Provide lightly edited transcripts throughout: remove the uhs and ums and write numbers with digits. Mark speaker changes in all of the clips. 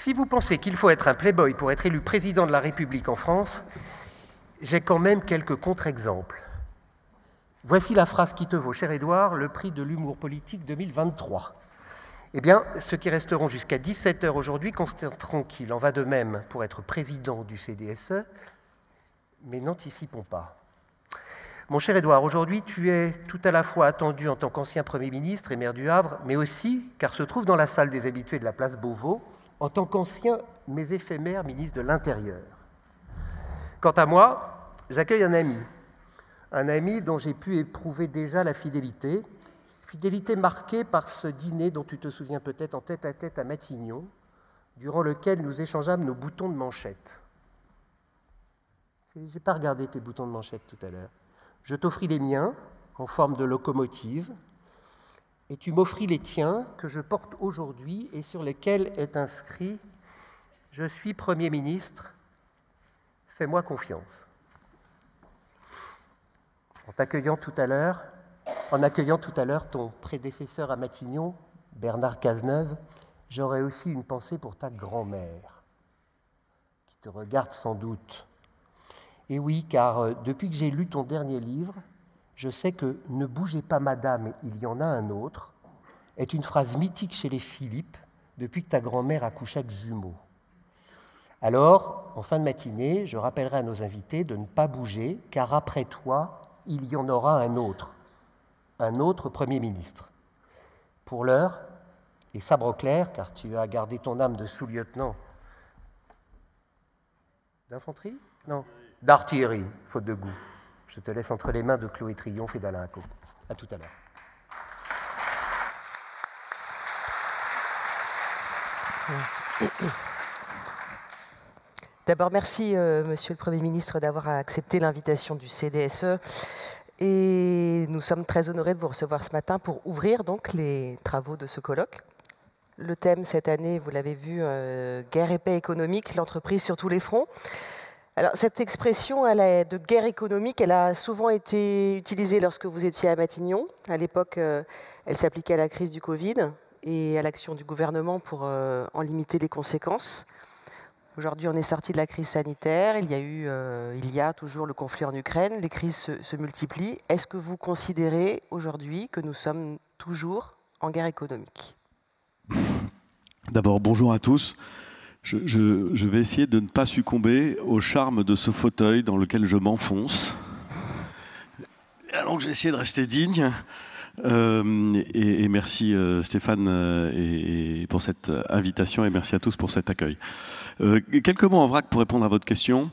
Speaker 1: Si vous pensez qu'il faut être un playboy pour être élu président de la République en France, j'ai quand même quelques contre-exemples. Voici la phrase qui te vaut, cher Édouard, le prix de l'humour politique 2023. Eh bien, ceux qui resteront jusqu'à 17h aujourd'hui constateront qu'il en va de même pour être président du CDSE, mais n'anticipons pas. Mon cher Édouard, aujourd'hui, tu es tout à la fois attendu en tant qu'ancien Premier ministre et maire du Havre, mais aussi, car se trouve dans la salle des habitués de la place Beauvau, en tant qu'ancien mais éphémère ministre de l'Intérieur. Quant à moi, j'accueille un ami dont j'ai pu éprouver déjà la fidélité marquée par ce dîner dont tu te souviens peut-être en tête-à-tête à Matignon, durant lequel nous échangeâmes nos boutons de manchette. Je n'ai pas regardé tes boutons de manchette tout à l'heure. Je t'offris les miens, en forme de locomotive, et tu m'offris les tiens, que je porte aujourd'hui et sur lesquels est inscrit « Je suis Premier ministre, fais-moi confiance ». En accueillant tout à l'heure ton prédécesseur à Matignon, Bernard Cazeneuve, j'aurais aussi une pensée pour ta grand-mère, qui te regarde sans doute. Et oui, car depuis que j'ai lu ton dernier livre, je sais que « Ne bougez pas, madame, il y en a un autre » est une phrase mythique chez les Philippe depuis que ta grand-mère accoucha de jumeaux. Alors, en fin de matinée, je rappellerai à nos invités de ne pas bouger, car après toi, il y en aura un autre Premier ministre. Pour l'heure, et sabre au clair, car tu as gardé ton âme de sous-lieutenant d'infanterie ? Non, d'artillerie, faute de goût. Je te laisse entre les mains de Chloé Triomphe et d'Alain Acco. À tout à l'heure.
Speaker 2: D'abord, merci, Monsieur le Premier ministre, d'avoir accepté l'invitation du CDSE. Et nous sommes très honorés de vous recevoir ce matin pour ouvrir donc les travaux de ce colloque. Le thème cette année, vous l'avez vu, guerre et paix économique, l'entreprise sur tous les fronts. Alors, cette expression de guerre économique, elle a souvent été utilisée lorsque vous étiez à Matignon. À l'époque, elle s'appliquait à la crise du Covid et à l'action du gouvernement pour en limiter les conséquences. Aujourd'hui, on est sorti de la crise sanitaire. Il y a toujours le conflit en Ukraine. Les crises se multiplient. Est-ce que vous considérez aujourd'hui que nous sommes toujours en guerre économique ?
Speaker 3: D'abord, bonjour à tous. Je vais essayer de ne pas succomber au charme de ce fauteuil dans lequel je m'enfonce. Alors que j'ai essayé de rester digne. Et merci Stéphane pour cette invitation et merci à tous pour cet accueil. Quelques mots en vrac pour répondre à votre question.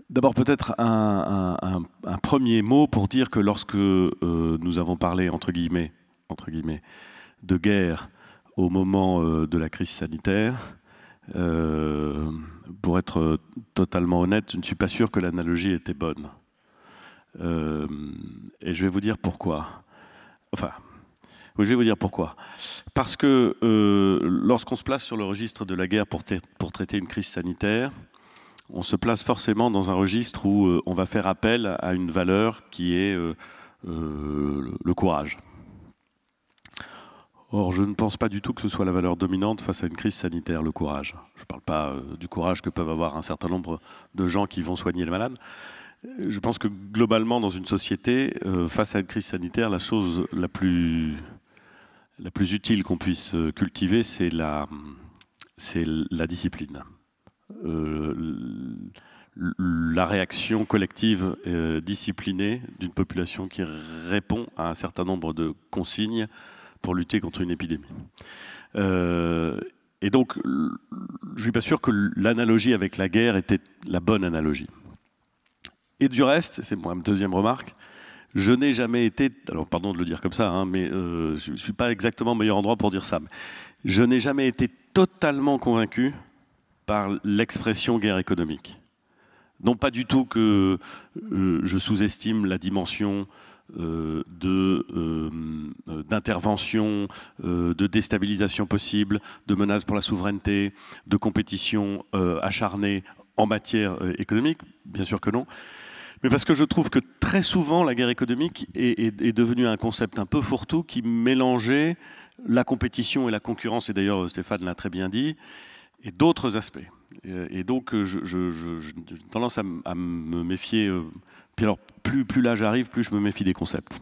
Speaker 3: D'abord peut-être un premier mot pour dire que lorsque nous avons parlé entre guillemets de guerre au moment de la crise sanitaire, pour être totalement honnête, je ne suis pas sûr que l'analogie était bonne. Et je vais vous dire pourquoi. Je vais vous dire pourquoi. Parce que lorsqu'on se place sur le registre de la guerre pour traiter une crise sanitaire, on se place forcément dans un registre où on va faire appel à une valeur qui est le courage. Or, je ne pense pas du tout que ce soit la valeur dominante face à une crise sanitaire, le courage. Je ne parle pas du courage que peuvent avoir un certain nombre de gens qui vont soigner les malades. Je pense que globalement, dans une société, face à une crise sanitaire, la chose la plus utile qu'on puisse cultiver, c'est la discipline. La réaction collective disciplinée d'une population qui répond à un certain nombre de consignes pour lutter contre une épidémie. Et donc, je ne suis pas sûr que l'analogie avec la guerre était la bonne analogie. Et du reste, c'est ma deuxième remarque, je n'ai jamais été, alors pardon de le dire comme ça, mais je ne suis pas exactement au meilleur endroit pour dire ça, mais je n'ai jamais été totalement convaincu par l'expression guerre économique. Non pas du tout que je sous-estime la dimension d'intervention, de déstabilisation possible, de menaces pour la souveraineté, de compétition acharnée en matière économique, bien sûr que non. Mais parce que je trouve que très souvent la guerre économique est devenue un concept un peu fourre-tout qui mélangeait la compétition et la concurrence, et d'ailleurs Stéphane l'a très bien dit, et d'autres aspects. Et donc, j'ai tendance à me méfier. Puis alors, plus l'âge arrive, plus je me méfie des concepts.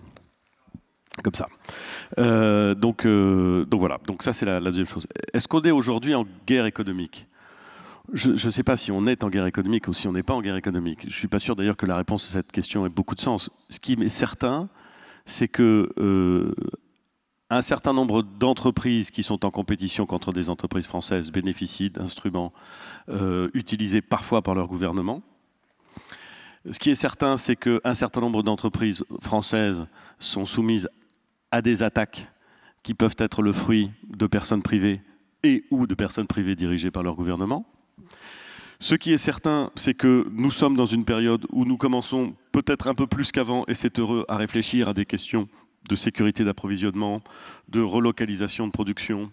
Speaker 3: Comme ça. Donc voilà. Donc ça, c'est la deuxième chose. Est-ce qu'on est aujourd'hui en guerre économique ? Je ne sais pas si on est en guerre économique ou si on n'est pas en guerre économique. Je ne suis pas sûr d'ailleurs que la réponse à cette question ait beaucoup de sens. Ce qui est certain, c'est que un certain nombre d'entreprises qui sont en compétition contre des entreprises françaises bénéficient d'instruments utilisés parfois par leur gouvernement. Ce qui est certain, c'est qu'un certain nombre d'entreprises françaises sont soumises à des attaques qui peuvent être le fruit de personnes privées et ou de personnes privées dirigées par leur gouvernement. Ce qui est certain, c'est que nous sommes dans une période où nous commençons peut-être un peu plus qu'avant, et c'est heureux, à réfléchir à des questions de sécurité d'approvisionnement, de relocalisation de production,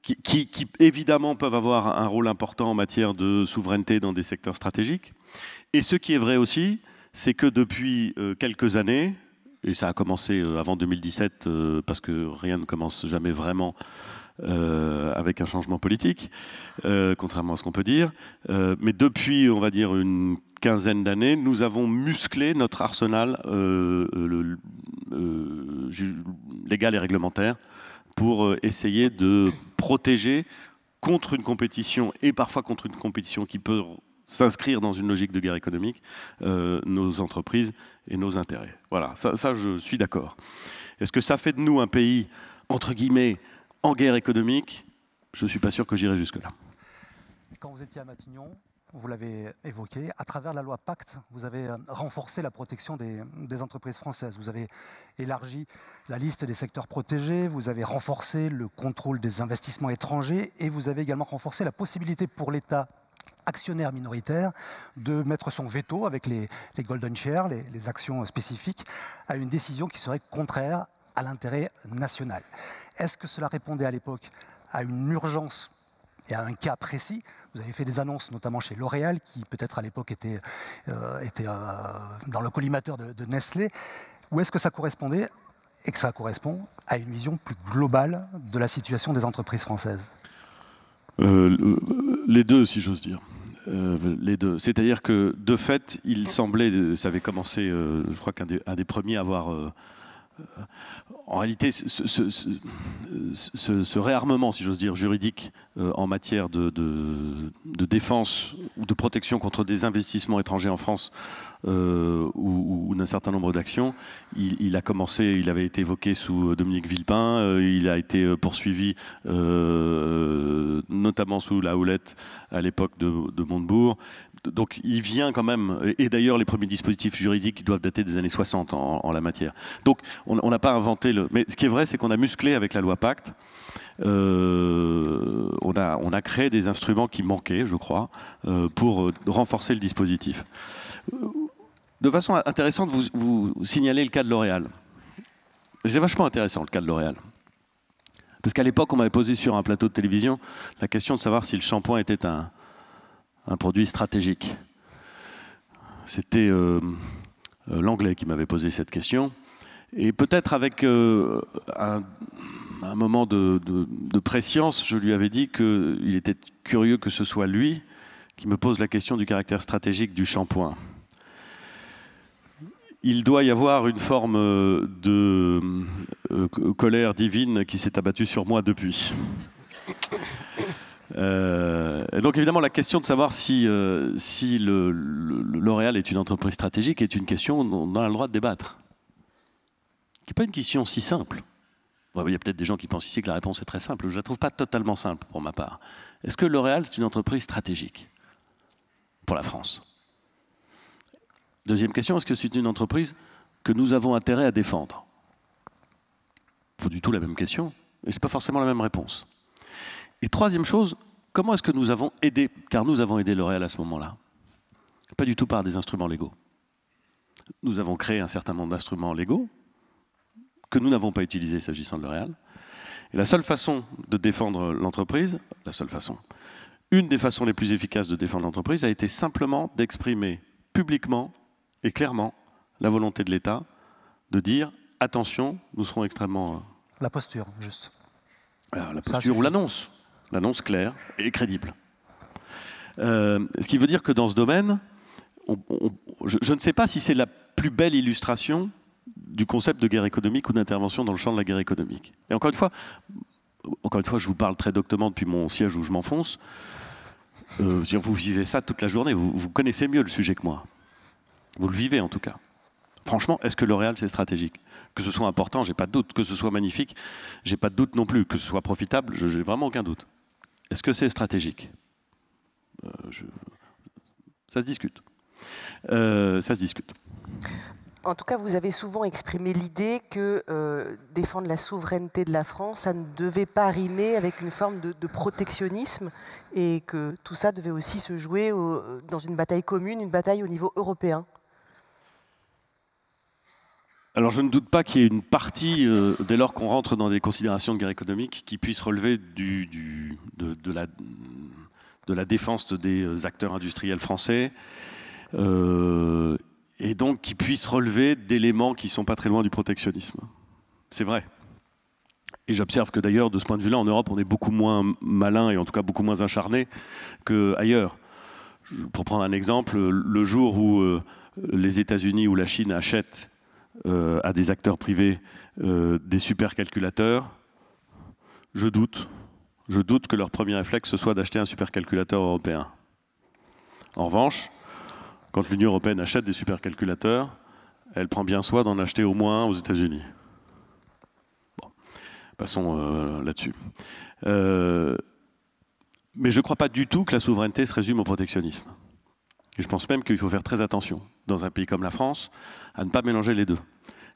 Speaker 3: qui évidemment peuvent avoir un rôle important en matière de souveraineté dans des secteurs stratégiques. Et ce qui est vrai aussi, c'est que depuis quelques années, et ça a commencé avant 2017, parce que rien ne commence jamais vraiment avec un changement politique, contrairement à ce qu'on peut dire. Mais depuis, on va dire, une quinzaine d'années, nous avons musclé notre arsenal légal et réglementaire pour essayer de protéger contre une compétition, et parfois contre une compétition qui peut s'inscrire dans une logique de guerre économique, nos entreprises et nos intérêts. Voilà, ça je suis d'accord. Est-ce que ça fait de nous un pays, entre guillemets, en guerre économique? Je ne suis pas sûr que j'irai jusque-là.
Speaker 4: Quand vous étiez à Matignon, vous l'avez évoqué, à travers la loi Pacte, vous avez renforcé la protection des entreprises françaises. Vous avez élargi la liste des secteurs protégés, vous avez renforcé le contrôle des investissements étrangers et vous avez également renforcé la possibilité pour l'État actionnaire minoritaire de mettre son veto avec les golden shares, les actions spécifiques, à une décision qui serait contraire à l'intérêt national. Est-ce que cela répondait à l'époque à une urgence et à un cas précis? Vous avez fait des annonces, notamment chez L'Oréal, qui peut-être à l'époque était dans le collimateur de Nestlé. Ou est-ce que ça correspondait, et que ça correspond, à une vision plus globale de la situation des entreprises françaises?
Speaker 3: Les deux, si j'ose dire. Les deux. C'est-à-dire que, de fait, il semblait, ça avait commencé, je crois qu'un des premiers à avoir... en réalité, ce réarmement, si j'ose dire, juridique en matière de défense ou de protection contre des investissements étrangers en France ou d'un certain nombre d'actions, il a commencé, il avait été évoqué sous Dominique Villepin, il a été poursuivi notamment sous la houlette à l'époque de Montebourg. Donc il vient quand même, et d'ailleurs les premiers dispositifs juridiques doivent dater des années 60 en la matière. Donc on n'a pas inventé le... Mais ce qui est vrai, c'est qu'on a musclé avec la loi Pacte. On a créé des instruments qui manquaient, je crois, pour renforcer le dispositif. De façon intéressante, vous signalez le cas de L'Oréal. C'est vachement intéressant, le cas de L'Oréal. Parce qu'à l'époque, on m'avait posé sur un plateau de télévision la question de savoir si le shampoing était un produit stratégique. C'était l'Anglais qui m'avait posé cette question. Et peut-être avec un moment de prescience, je lui avais dit qu'il était curieux que ce soit lui qui me pose la question du caractère stratégique du shampoing. Il doit y avoir une forme de colère divine qui s'est abattue sur moi depuis. Et donc évidemment la question de savoir si L'Oréal est une entreprise stratégique est une question dont on a le droit de débattre. Qui n'est pas une question si simple. Bon, il y a peut-être des gens qui pensent ici que la réponse est très simple. Je ne la trouve pas totalement simple pour ma part. Est-ce que L'Oréal c'est une entreprise stratégique pour la France? Deuxième question, est-ce que c'est une entreprise que nous avons intérêt à défendre? Pas du tout la même question, et ce n'est pas forcément la même réponse. Et troisième chose, comment est-ce que nous avons aidé, car nous avons aidé L'Oréal à ce moment-là? Pas du tout par des instruments légaux. Nous avons créé un certain nombre d'instruments légaux que nous n'avons pas utilisés s'agissant de L'Oréal. Et la seule façon de défendre l'entreprise, une des façons les plus efficaces de défendre l'entreprise a été simplement d'exprimer publiquement et clairement la volonté de l'État de dire attention, nous serons extrêmement...
Speaker 4: La posture, juste.
Speaker 3: Alors, la posture ou l'annonce. L'annonce claire et crédible. Ce qui veut dire que dans ce domaine, je ne sais pas si c'est la plus belle illustration du concept de guerre économique ou d'intervention dans le champ de la guerre économique. Et encore une fois, je vous parle très doctement depuis mon siège où je m'enfonce. Vous vivez ça toute la journée, vous connaissez mieux le sujet que moi. Vous le vivez en tout cas. Franchement, est-ce que L'Oréal c'est stratégique? Que ce soit important, j'ai pas de doute. Que ce soit magnifique, j'ai pas de doute non plus. Que ce soit profitable, j'ai vraiment aucun doute. Est-ce que c'est stratégique? Ça se discute. Ça se discute.
Speaker 2: En tout cas, vous avez souvent exprimé l'idée que défendre la souveraineté de la France, ça ne devait pas rimer avec une forme de protectionnisme et que tout ça devait aussi se jouer dans une bataille commune, une bataille au niveau européen.
Speaker 3: Alors je ne doute pas qu'il y ait une partie, dès lors qu'on rentre dans des considérations de guerre économique, qui puisse relever de la défense des acteurs industriels français, et donc qui puisse relever d'éléments qui ne sont pas très loin du protectionnisme. C'est vrai. Et j'observe que d'ailleurs, de ce point de vue-là, en Europe, on est beaucoup moins malin et en tout cas beaucoup moins acharné qu'ailleurs. Pour prendre un exemple, le jour où les États-Unis ou la Chine achètent à des acteurs privés des supercalculateurs, je doute que leur premier réflexe ce soit d'acheter un supercalculateur européen. En revanche, quand l'Union européenne achète des supercalculateurs, elle prend bien soin d'en acheter au moins aux États-Unis. Bon, passons là-dessus. Mais je ne crois pas du tout que la souveraineté se résume au protectionnisme. Et je pense même qu'il faut faire très attention, dans un pays comme la France, à ne pas mélanger les deux.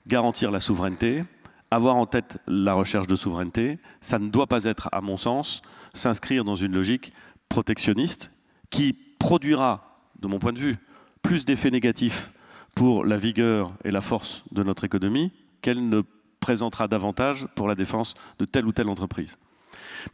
Speaker 3: Garantir la souveraineté, avoir en tête la recherche de souveraineté, ça ne doit pas être, à mon sens, s'inscrire dans une logique protectionniste qui produira, de mon point de vue, plus d'effets négatifs pour la vigueur et la force de notre économie qu'elle ne présentera davantage pour la défense de telle ou telle entreprise.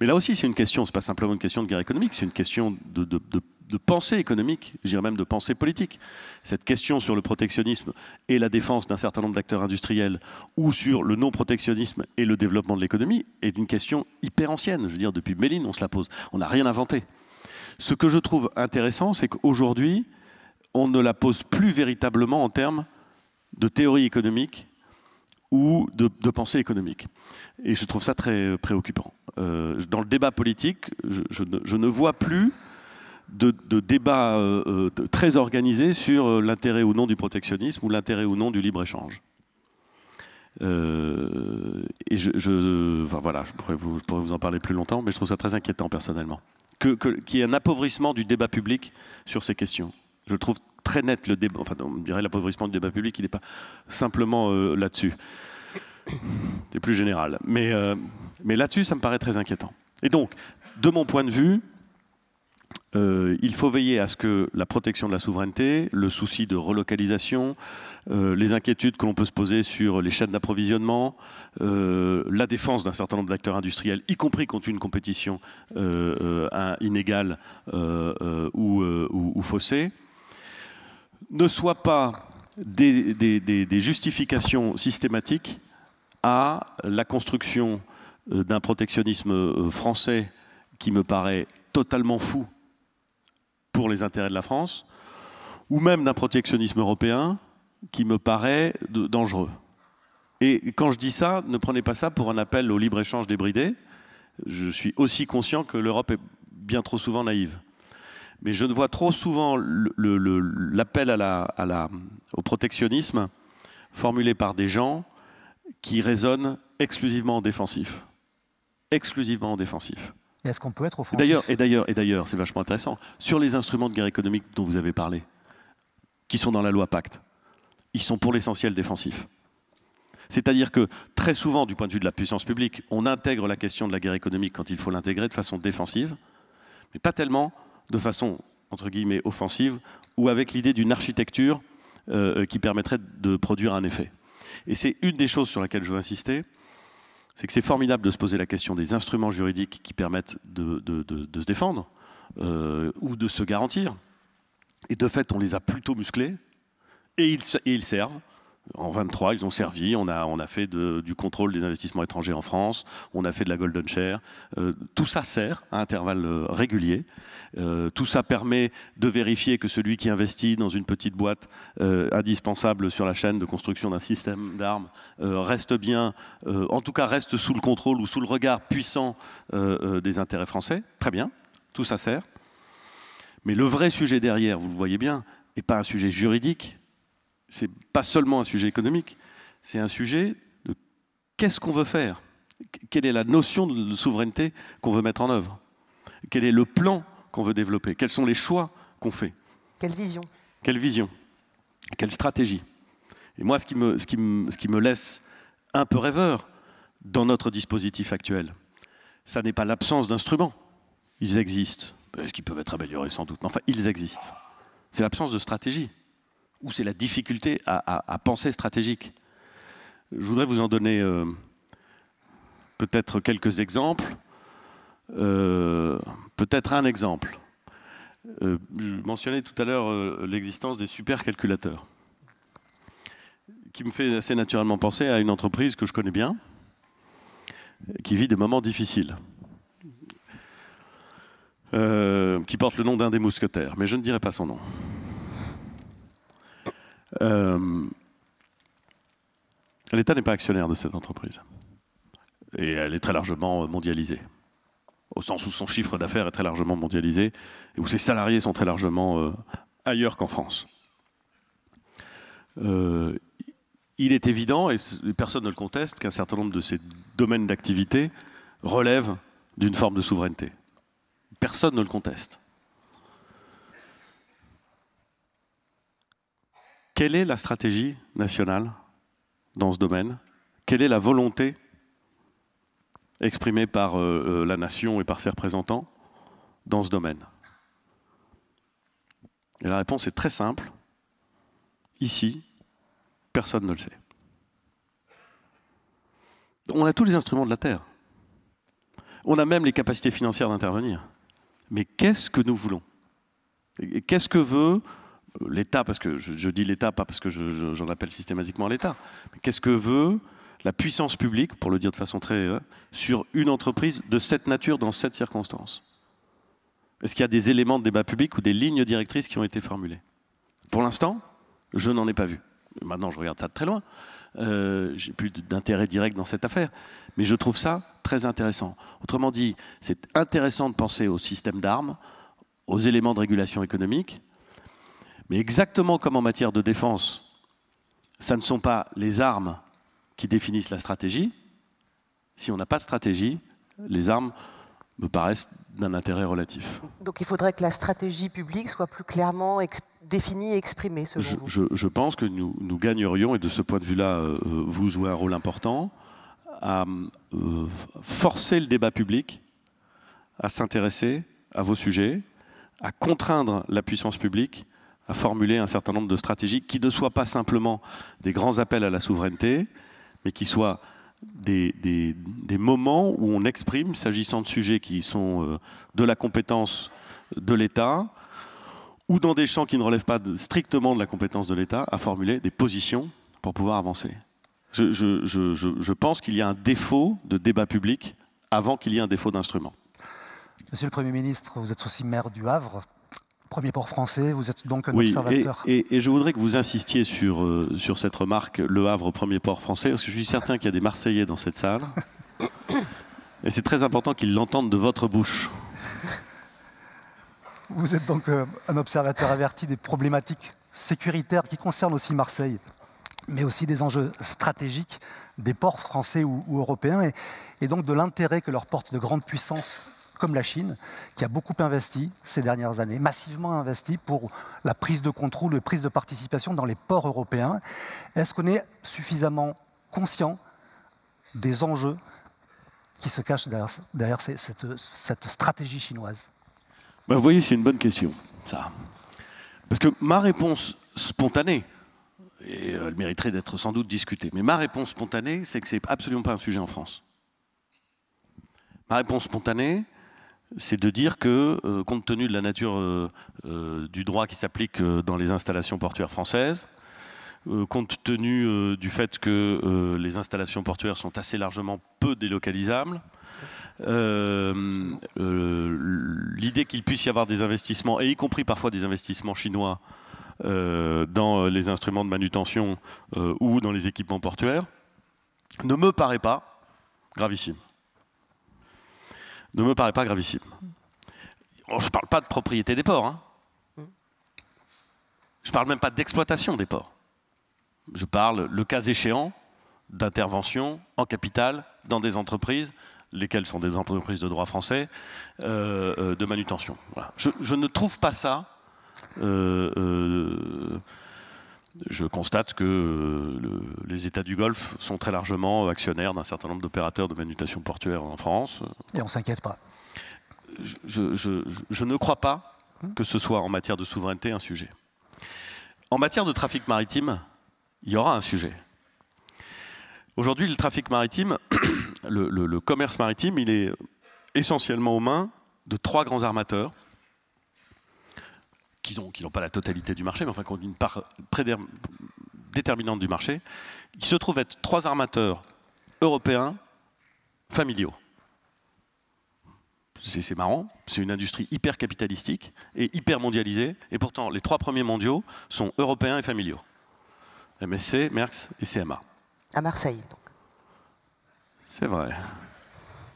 Speaker 3: Mais là aussi, c'est une question, ce n'est pas simplement une question de guerre économique, c'est une question de pensée économique, je dirais même de pensée politique. Cette question sur le protectionnisme et la défense d'un certain nombre d'acteurs industriels ou sur le non-protectionnisme et le développement de l'économie est une question hyper ancienne. Je veux dire, depuis Méline, on se la pose. On n'a rien inventé. Ce que je trouve intéressant, c'est qu'aujourd'hui, on ne la pose plus véritablement en termes de théorie économique ou de pensée économique. Et je trouve ça très préoccupant. Dans le débat politique, je ne vois plus de débat très organisé sur l'intérêt ou non du protectionnisme ou l'intérêt ou non du libre-échange. Et enfin, voilà, je pourrais vous en parler plus longtemps, mais je trouve ça très inquiétant personnellement. Qu'il y ait un appauvrissement du débat public sur ces questions. Je trouve très net le débat, enfin on dirait l'appauvrissement du débat public, il n'est pas simplement là-dessus. C'est plus général. Mais là-dessus, ça me paraît très inquiétant. Et donc, de mon point de vue, il faut veiller à ce que la protection de la souveraineté, le souci de relocalisation, les inquiétudes que l'on peut se poser sur les chaînes d'approvisionnement, la défense d'un certain nombre d'acteurs industriels, y compris contre une compétition inégale ou faussée, ne soient pas des justifications systématiques à la construction d'un protectionnisme français qui me paraît totalement fou pour les intérêts de la France, ou même d'un protectionnisme européen qui me paraît dangereux. Et quand je dis ça, ne prenez pas ça pour un appel au libre-échange débridé. Je suis aussi conscient que l'Europe est bien trop souvent naïve. Mais je ne vois trop souvent l'appel au protectionnisme formulé par des gens qui raisonnent exclusivement en défensif. Exclusivement en défensif.
Speaker 4: Et est-ce qu'on peut être offensif ?
Speaker 3: Et d'ailleurs, c'est vachement intéressant. Sur les instruments de guerre économique dont vous avez parlé, qui sont dans la loi Pacte, ils sont pour l'essentiel défensifs. C'est-à-dire que très souvent, du point de vue de la puissance publique, on intègre la question de la guerre économique quand il faut l'intégrer de façon défensive, mais pas tellement de façon, entre guillemets, offensive, ou avec l'idée d'une architecture qui permettrait de produire un effet. Et c'est une des choses sur laquelle je veux insister, c'est que c'est formidable de se poser la question des instruments juridiques qui permettent de se défendre ou de se garantir. Et de fait, on les a plutôt musclés et ils servent. En 23, ils ont servi, on a fait du contrôle des investissements étrangers en France, on a fait de la golden share. Tout ça sert à intervalles réguliers. Tout ça permet de vérifier que celui qui investit dans une petite boîte indispensable sur la chaîne de construction d'un système d'armes reste bien, en tout cas reste sous le contrôle ou sous le regard puissant des intérêts français. Très bien, tout ça sert. Mais le vrai sujet derrière, vous le voyez bien, n'est pas un sujet juridique. C'est pas seulement un sujet économique, c'est un sujet de qu'est-ce qu'on veut faire, quelle est la notion de souveraineté qu'on veut mettre en œuvre, quel est le plan qu'on veut développer, quels sont les choix qu'on fait.
Speaker 2: Quelle vision?
Speaker 3: Quelle vision, quelle stratégie. Et moi, ce qui me laisse un peu rêveur dans notre dispositif actuel, ça n'est pas l'absence d'instruments. Ils existent, est-ce qu'ils peuvent être améliorés sans doute, mais enfin, ils existent. C'est l'absence de stratégie. Ou c'est la difficulté à penser stratégique. Je voudrais vous en donner peut-être quelques exemples. Peut-être un exemple. Je mentionnais tout à l'heure l'existence des supercalculateurs, qui me fait assez naturellement penser à une entreprise que je connais bien, qui vit des moments difficiles, qui porte le nom d'un des mousquetaires, mais je ne dirai pas son nom. L'État n'est pas actionnaire de cette entreprise. Et elle est très largement mondialisée. Au sens où son chiffre d'affaires est très largement mondialisé et où ses salariés sont très largement ailleurs qu'en France. Il est évident, et personne ne le conteste, qu'un certain nombre de ces domaines d'activité relèvent d'une forme de souveraineté. Personne ne le conteste. Quelle est la stratégie nationale dans ce domaine? Quelle est la volonté exprimée par la nation et par ses représentants dans ce domaine? Et la réponse est très simple. Ici, personne ne le sait. On a tous les instruments de la Terre. On a même les capacités financières d'intervenir. Mais qu'est-ce que nous voulons? Et qu'est-ce que veut l'État, parce que je dis l'État, pas parce que j'en appelle systématiquement l'État, mais qu'est-ce que veut la puissance publique, pour le dire de façon très... sur une entreprise de cette nature, dans cette circonstance? Est-ce qu'il y a des éléments de débat public ou des lignes directrices qui ont été formulées? Pour l'instant, je n'en ai pas vu. Maintenant, je regarde ça de très loin. J'ai plus d'intérêt direct dans cette affaire. Mais je trouve ça très intéressant. Autrement dit, c'est intéressant de penser au système d'armes, aux éléments de régulation économique, mais exactement comme en matière de défense, ça ne sont pas les armes qui définissent la stratégie. Si on n'a pas de stratégie, les armes me paraissent d'un intérêt relatif.
Speaker 2: Donc il faudrait que la stratégie publique soit plus clairement définie et exprimée, selon vous.
Speaker 3: Je pense que nous gagnerions, et de ce point de vue-là, vous jouez un rôle important, à forcer le débat public à s'intéresser à vos sujets, à contraindre la puissance publique à formuler un certain nombre de stratégies qui ne soient pas simplement des grands appels à la souveraineté, mais qui soient des moments où on exprime, s'agissant de sujets qui sont de la compétence de l'État, ou dans des champs qui ne relèvent pas strictement de la compétence de l'État, à formuler des positions pour pouvoir avancer. Je pense qu'il y a un défaut de débat public avant qu'il y ait un défaut d'instrument.
Speaker 4: Monsieur le Premier ministre, vous êtes aussi maire du Havre, premier port français, vous êtes donc un observateur.
Speaker 3: Et je voudrais que vous insistiez sur cette remarque, Le Havre, premier port français, parce que je suis certain qu'il y a des Marseillais dans cette salle. Et c'est très important qu'ils l'entendent de votre bouche.
Speaker 4: Vous êtes donc un observateur averti des problématiques sécuritaires qui concernent aussi Marseille, mais aussi des enjeux stratégiques des ports français ou européens, et donc de l'intérêt que leur portent de grandes puissances comme la Chine, qui a beaucoup investi ces dernières années, massivement investi pour la prise de contrôle, la prise de participation dans les ports européens. Est-ce qu'on est suffisamment conscient des enjeux qui se cachent derrière cette stratégie chinoise?
Speaker 3: Ben, vous voyez, c'est une bonne question, ça. Parce que ma réponse spontanée, et elle mériterait d'être sans doute discutée, mais ma réponse spontanée, c'est que c'est absolument pas un sujet en France. Ma réponse spontanée, c'est de dire que, compte tenu de la nature du droit qui s'applique dans les installations portuaires françaises, compte tenu du fait que les installations portuaires sont assez largement peu délocalisables. L'idée qu'il puisse y avoir des investissements, et y compris parfois des investissements chinois, dans les instruments de manutention ou dans les équipements portuaires, ne me paraît pas gravissime. Ne me paraît pas gravissime. Je ne parle pas de propriété des ports. Hein. Je ne parle même pas d'exploitation des ports. Je parle, le cas échéant, d'intervention en capital dans des entreprises, lesquelles sont des entreprises de droit français, de manutention. Voilà. Je ne trouve pas ça. Je constate que les États du Golfe sont très largement actionnaires d'un certain nombre d'opérateurs de manutention portuaire en France.
Speaker 4: Et on ne s'inquiète pas.
Speaker 3: Je ne crois pas que ce soit en matière de souveraineté un sujet. En matière de trafic maritime, il y aura un sujet. Aujourd'hui, le trafic maritime, le commerce maritime, il est essentiellement aux mains de 3 grands armateurs qui n'ont pas la totalité du marché, mais enfin qui ont une part déterminante du marché, qui se trouvent être 3 armateurs européens familiaux. C'est marrant, c'est une industrie hyper capitalistique et hyper mondialisée, et pourtant les 3 premiers mondiaux sont européens et familiaux. MSC, Maersk et CMA.
Speaker 2: À Marseille, donc.
Speaker 3: C'est vrai.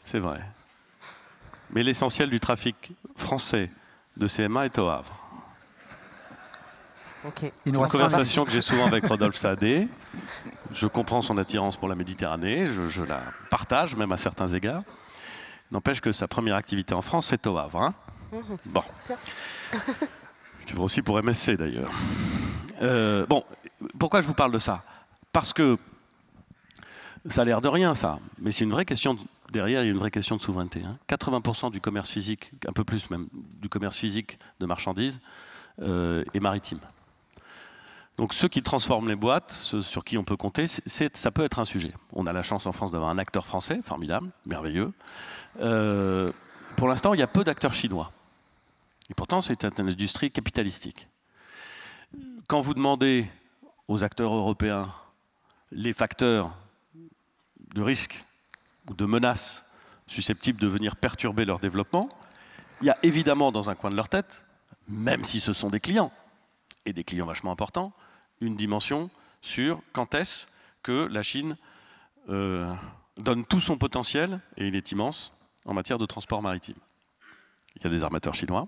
Speaker 3: C'est vrai. Mais l'essentiel du trafic français de CMA est au Havre.
Speaker 2: Okay.
Speaker 3: Une conversation que j'ai souvent avec Rodolphe Saadé. Je comprends son attirance pour la Méditerranée, je la partage même à certains égards. N'empêche que sa première activité en France, c'est au Havre. Hein. Bon. Ce qui vaut aussi pour MSC d'ailleurs. Bon, pourquoi je vous parle de ça? Parce que ça a l'air de rien, ça. Mais c'est une vraie question. Derrière, il y a une vraie question de souveraineté. Hein. 80% du commerce physique, un peu plus même, du commerce physique de marchandises est maritime. Donc ceux qui transforment les boîtes, ceux sur qui on peut compter, ça peut être un sujet. On a la chance en France d'avoir un acteur français, formidable, merveilleux. Pour l'instant, il y a peu d'acteurs chinois. Et pourtant, c'est une industrie capitalistique. Quand vous demandez aux acteurs européens les facteurs de risque ou de menaces susceptibles de venir perturber leur développement, il y a évidemment dans un coin de leur tête, même si ce sont des clients, et des clients vachement importants, une dimension sur quand est-ce que la Chine donne tout son potentiel, et il est immense, en matière de transport maritime. Il y a des armateurs chinois,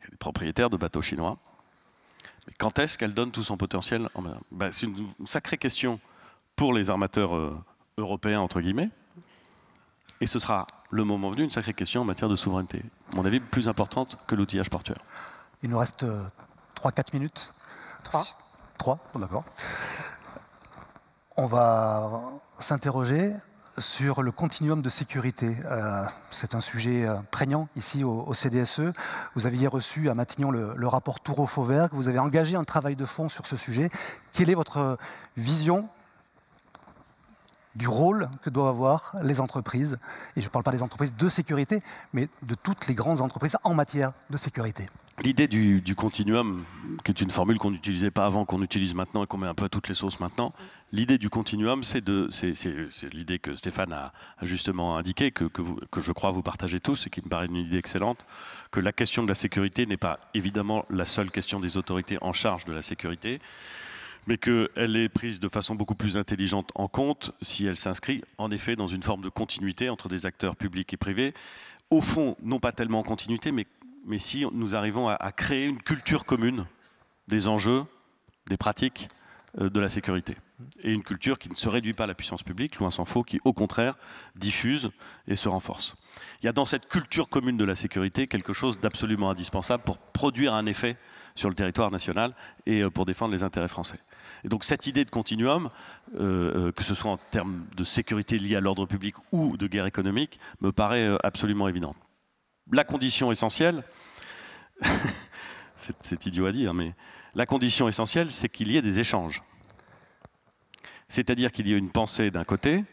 Speaker 3: il y a des propriétaires de bateaux chinois, mais quand est-ce qu'elle donne tout son potentiel c'est une sacrée question pour les armateurs européens, entre guillemets, et ce sera, le moment venu, une sacrée question en matière de souveraineté. À mon avis, plus importante que l'outillage portuaire.
Speaker 4: Il nous reste 3-4 minutes. 3, d'accord. On va s'interroger sur le continuum de sécurité. C'est un sujet prégnant ici au CDSE. Vous aviez reçu à Matignon le rapport Toureau-Fauvergue. Vous avez engagé un travail de fond sur ce sujet. Quelle est votre vision du rôle que doivent avoir les entreprises, et je ne parle pas des entreprises de sécurité, mais de toutes les grandes entreprises en matière de sécurité? L'idée
Speaker 3: du continuum, qui est une formule qu'on n'utilisait pas avant, qu'on utilise maintenant et qu'on met un peu à toutes les sauces maintenant, l'idée du continuum, c'est l'idée que Stéphane a justement indiquée, que je crois vous partagez tous et qui me paraît une idée excellente, que la question de la sécurité n'est pas évidemment la seule question des autorités en charge de la sécurité, mais qu'elle est prise de façon beaucoup plus intelligente en compte si elle s'inscrit en effet dans une forme de continuité entre des acteurs publics et privés. Au fond, non pas tellement en continuité, mais si nous arrivons à créer une culture commune des enjeux, des pratiques de la sécurité. Et une culture qui ne se réduit pas à la puissance publique, loin s'en faut, qui au contraire diffuse et se renforce. Il y a dans cette culture commune de la sécurité quelque chose d'absolument indispensable pour produire un effet sur le territoire national et pour défendre les intérêts français. Et donc cette idée de continuum, que ce soit en termes de sécurité liée à l'ordre public ou de guerre économique, me paraît absolument évidente. La condition essentielle, c'est idiot à dire, mais la condition essentielle, c'est qu'il y ait des échanges. C'est-à-dire qu'il y ait une pensée d'un côté,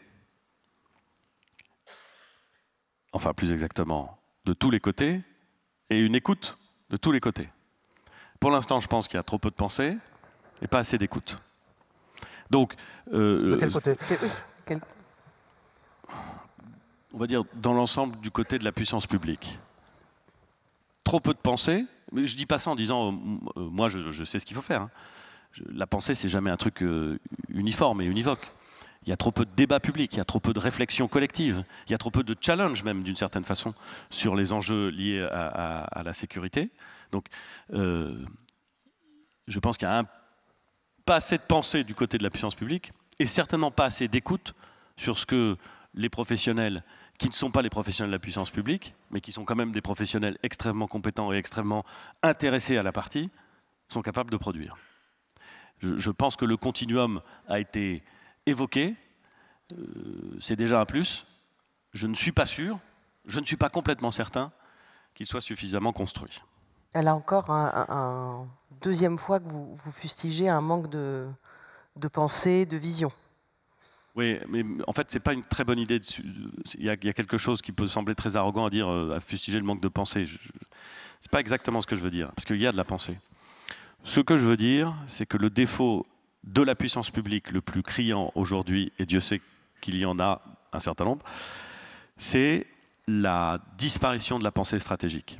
Speaker 3: enfin plus exactement de tous les côtés, et une écoute de tous les côtés. Pour l'instant, je pense qu'il y a trop peu de pensée et pas assez d'écoute. Donc,
Speaker 4: de quel côté?
Speaker 3: On va dire dans l'ensemble du côté de la puissance publique. Trop peu de pensée, mais je dis pas ça en disant moi je sais ce qu'il faut faire. Hein. La pensée, c'est jamais un truc uniforme et univoque. Il y a trop peu de débats publics, il y a trop peu de réflexion collective, il y a trop peu de challenge même d'une certaine façon sur les enjeux liés à la sécurité. Donc je pense qu'il y a pas assez de pensée du côté de la puissance publique et certainement pas assez d'écoute sur ce que les professionnels qui ne sont pas les professionnels de la puissance publique, mais qui sont quand même des professionnels extrêmement compétents et extrêmement intéressés à la partie, sont capables de produire. Je pense que le continuum a été évoqué, c'est déjà un plus. Je ne suis pas sûr, je ne suis pas complètement certain qu'il soit suffisamment construit.
Speaker 2: Elle a encore un deuxième fois que vous fustigez un manque de pensée, de vision.
Speaker 3: Oui, mais en fait, c'est pas une très bonne idée. Il y a quelque chose qui peut sembler très arrogant à dire, à fustiger le manque de pensée. C'est pas exactement ce que je veux dire, parce qu'il y a de la pensée. Ce que je veux dire, c'est que le défaut de la puissance publique le plus criant aujourd'hui, et Dieu sait qu'il y en a un certain nombre, c'est la disparition de la pensée stratégique.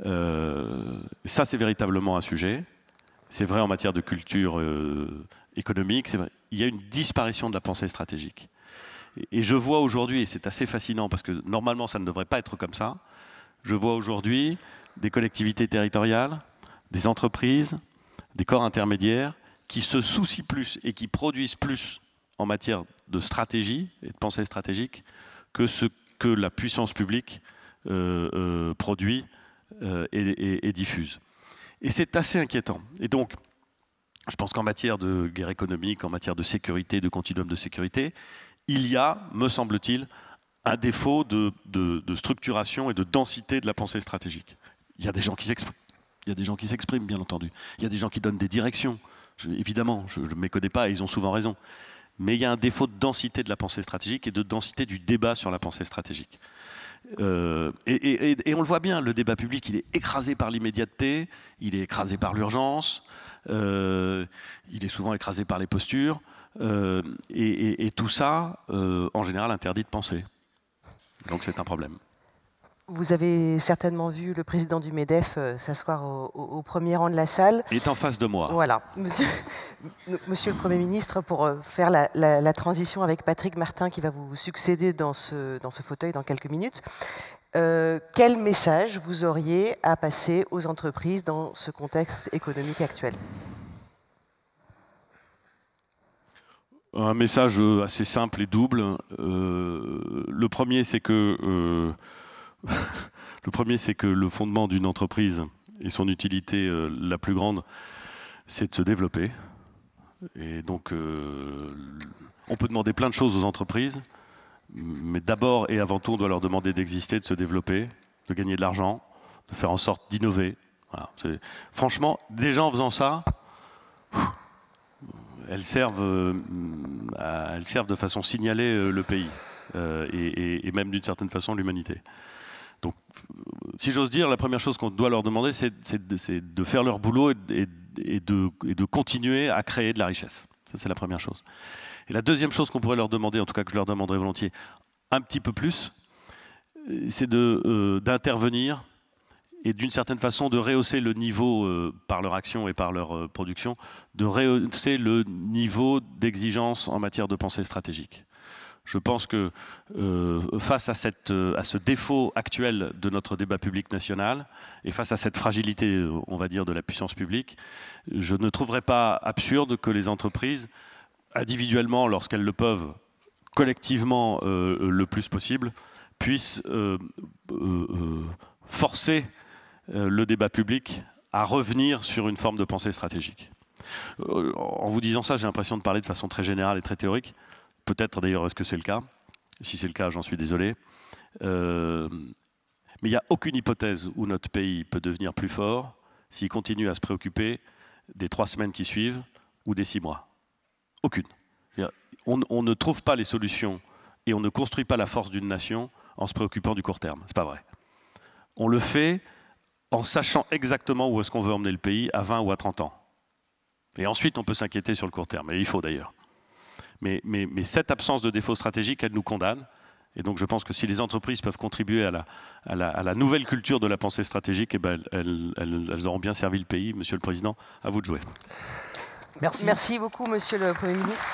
Speaker 3: Ça, c'est véritablement un sujet. C'est vrai en matière de culture économique, c'est vrai. Il y a une disparition de la pensée stratégique. Et je vois aujourd'hui, et c'est assez fascinant parce que normalement ça ne devrait pas être comme ça, je vois aujourd'hui des collectivités territoriales, des entreprises, des corps intermédiaires qui se soucient plus et qui produisent plus en matière de stratégie et de pensée stratégique que ce que la puissance publique produit et diffuse. Et c'est assez inquiétant. Et donc, je pense qu'en matière de guerre économique, en matière de sécurité, de continuum de sécurité, il y a, me semble-t-il, un défaut de structuration et de densité de la pensée stratégique. Il y a des gens qui s'expriment. Il y a des gens qui s'expriment, bien entendu. Il y a des gens qui donnent des directions. Évidemment, je ne méconnais pas et ils ont souvent raison. Mais il y a un défaut de densité de la pensée stratégique et de densité du débat sur la pensée stratégique. Et on le voit bien, le débat public, il est écrasé par l'immédiateté, il est écrasé par l'urgence, il est souvent écrasé par les postures, et tout ça, en général, interdit de penser. Donc c'est un problème.
Speaker 2: Vous avez certainement vu le président du MEDEF s'asseoir au premier rang de la salle.
Speaker 3: Il est en face de moi.
Speaker 2: Voilà. Monsieur le Premier ministre, pour faire la transition avec Patrick Martin qui va vous succéder dans ce fauteuil dans quelques minutes, quel message vous auriez à passer aux entreprises dans ce contexte économique actuel ?
Speaker 3: Un message assez simple et double. Le premier, c'est que le fondement d'une entreprise et son utilité la plus grande, c'est de se développer. Et donc, on peut demander plein de choses aux entreprises, mais d'abord et avant tout, on doit leur demander d'exister, de se développer, de gagner de l'argent, de faire en sorte d'innover. Voilà. Franchement, déjà en faisant ça, elles servent de façon signalée le pays et même d'une certaine façon l'humanité. Donc, si j'ose dire, la première chose qu'on doit leur demander, c'est de faire leur boulot et de continuer à créer de la richesse. Ça, c'est la première chose. Et la deuxième chose qu'on pourrait leur demander, en tout cas que je leur demanderai volontiers, un petit peu plus, c'est d'intervenir et d'une certaine façon de rehausser le niveau, par leur action et par leur production, de rehausser le niveau d'exigence en matière de pensée stratégique. Je pense que face à ce défaut actuel de notre débat public national et face à cette fragilité, on va dire, de la puissance publique, je ne trouverais pas absurde que les entreprises, individuellement, lorsqu'elles le peuvent, collectivement le plus possible, puissent forcer le débat public à revenir sur une forme de pensée stratégique. En vous disant ça, j'ai l'impression de parler de façon très générale et très théorique. Peut-être d'ailleurs est-ce que c'est le cas. Si c'est le cas, j'en suis désolé. Mais il n'y a aucune hypothèse où notre pays peut devenir plus fort s'il continue à se préoccuper des 3 semaines qui suivent ou des 6 mois. Aucune. On ne trouve pas les solutions et on ne construit pas la force d'une nation en se préoccupant du court terme. C'est pas vrai. On le fait en sachant exactement où est-ce qu'on veut emmener le pays à 20 ou à 30 ans. Et ensuite, on peut s'inquiéter sur le court terme, et il faut d'ailleurs. Mais cette absence de défaut stratégique, elle nous condamne. Et donc je pense que si les entreprises peuvent contribuer à la nouvelle culture de la pensée stratégique, eh ben, elles auront bien servi le pays. Monsieur le Président, à vous de jouer.
Speaker 2: Merci beaucoup, Monsieur le Premier ministre.